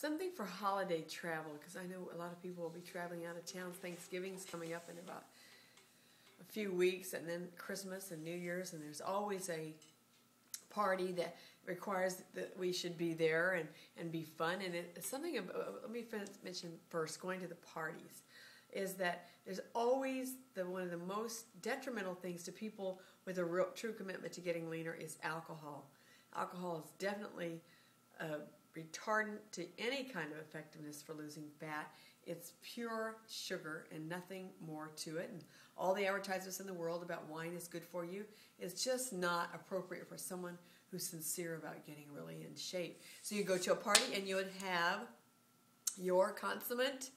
Something for holiday travel, because I know a lot of people will be traveling out of town. Thanksgiving's coming up in about a few weeks, and then Christmas and New Year's, and there's always a party that requires that we should be there and be fun. And it's something about, let me mention first, going to the parties, is that there's always one of the most detrimental things to people with a real true commitment to getting leaner is alcohol. Alcohol is definitely retardant to any kind of effectiveness for losing fat. It's pure sugar and nothing more to it. And all the advertisements in the world about wine is good for you is just not appropriate for someone who's sincere about getting really in shape. So you go to a party and you would have your consummate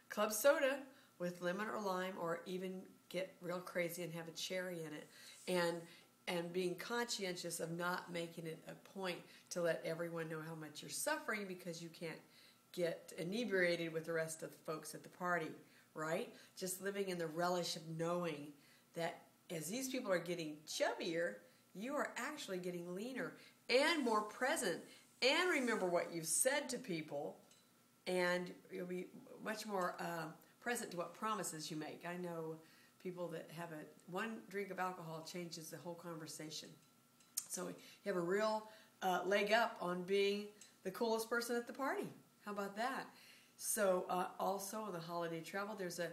club soda with lemon or lime, or even get real crazy and have a cherry in it. And being conscientious of not making it a point to let everyone know how much you're suffering because you can't get inebriated with the rest of the folks at the party, right? Just living in the relish of knowing that as these people are getting chubbier, you are actually getting leaner and more present, and remember what you've said to people, and you'll be much more present to what promises you make. I know people that have one drink of alcohol changes the whole conversation. So you have a real leg up on being the coolest person at the party. How about that? So also on the holiday travel, there's a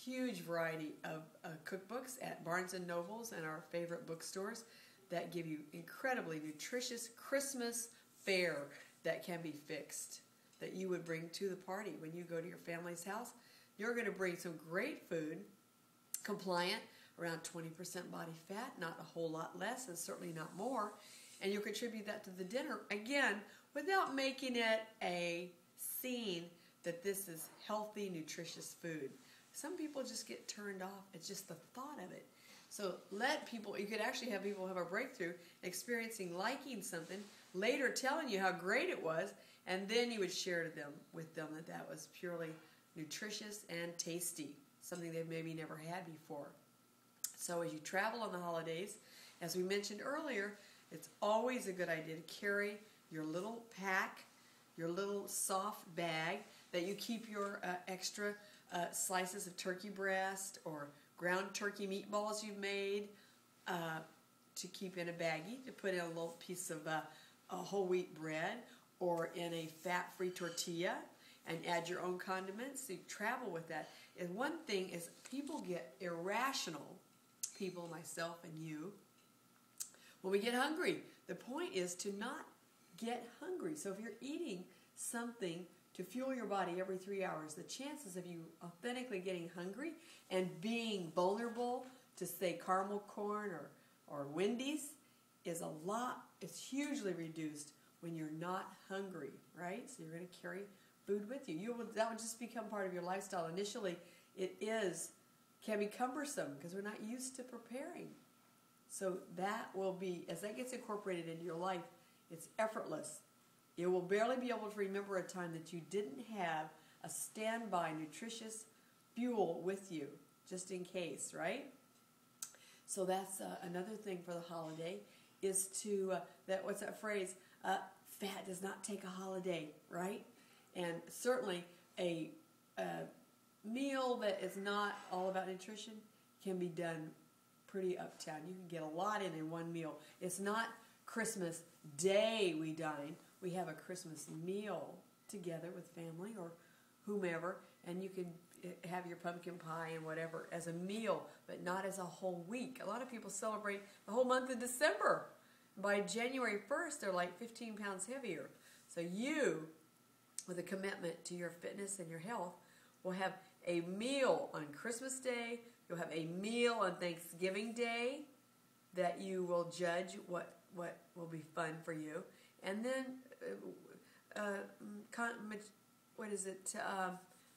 huge variety of cookbooks at Barnes & Nobles and our favorite bookstores that give you incredibly nutritious Christmas fare that can be fixed, that you would bring to the party. When you go to your family's house, you're going to bring some great food, compliant, around 20% body fat, not a whole lot less, and certainly not more, and you'll contribute that to the dinner, again, without making it a scene that this is healthy, nutritious food. Some people just get turned off. It's just the thought of it. So let people, you could actually have people have a breakthrough, experiencing liking something, later telling you how great it was, and then you would share with them that that was purely nutritious and tasty, something they've maybe never had before. So as you travel on the holidays, as we mentioned earlier, it's always a good idea to carry your little pack, your little soft bag that you keep your extra slices of turkey breast or ground turkey meatballs you've made to keep in a baggie, to put in a little piece of whole wheat bread or in a fat-free tortilla, and add your own condiments. So you travel with that. And one thing is people get irrational, people, myself and you, when we get hungry. The point is to not get hungry. So if you're eating something to fuel your body every 3 hours, the chances of you authentically getting hungry and being vulnerable to, say, caramel corn or Wendy's is it's hugely reduced when you're not hungry, right? So you're going to carry food with you. That would just become part of your lifestyle. Initially, it can be cumbersome because we're not used to preparing. So that will be, as that gets incorporated into your life, it's effortless. You will barely be able to remember a time that you didn't have a standby nutritious fuel with you, just in case, right? So that's another thing for the holiday is to, what's that phrase? Fat does not take a holiday, right? And certainly a meal that is not all about nutrition can be done pretty uptown. You can get a lot in one meal. It's not Christmas Day we dine. We have a Christmas meal together with family or whomever, and you can have your pumpkin pie and whatever as a meal, but not as a whole week. A lot of people celebrate the whole month of December. By January 1st, they're like 15 pounds heavier. So you, with a commitment to your fitness and your health, will have a meal on Christmas Day. You'll have a meal on Thanksgiving Day that you will judge what will be fun for you. And then,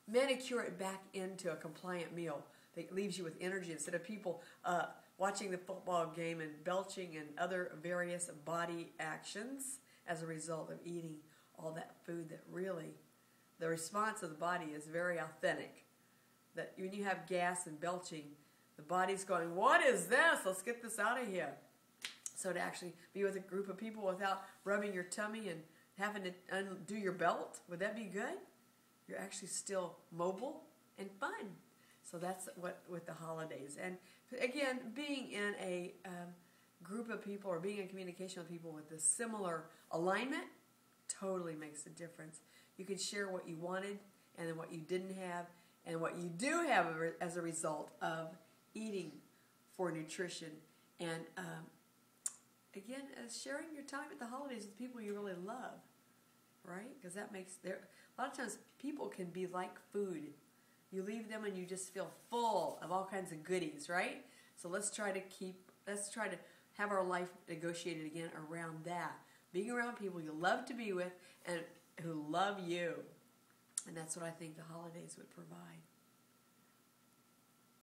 manicure it back into a compliant meal that leaves you with energy instead of people watching the football game and belching and other various body actions as a result of eating all that food that really, the response of the body is very authentic. That when you have gas and belching, the body's going, what is this? Let's get this out of here. So to actually be with a group of people without rubbing your tummy and having to undo your belt. Would that be good? You're actually still mobile and fun. So that's what with the holidays. And again, being in a group of people or being in communication with people with a similar alignment totally makes a difference. You can share what you wanted and then what you didn't have and what you do have as a result of eating for nutrition. And again, sharing your time at the holidays with people you really love, right? Because that makes a lot of times people can be like food. You leave them and you just feel full of all kinds of goodies, right? So let's try to have our life negotiated again around that. Being around people you love to be with and who love you. And that's what I think the holidays would provide.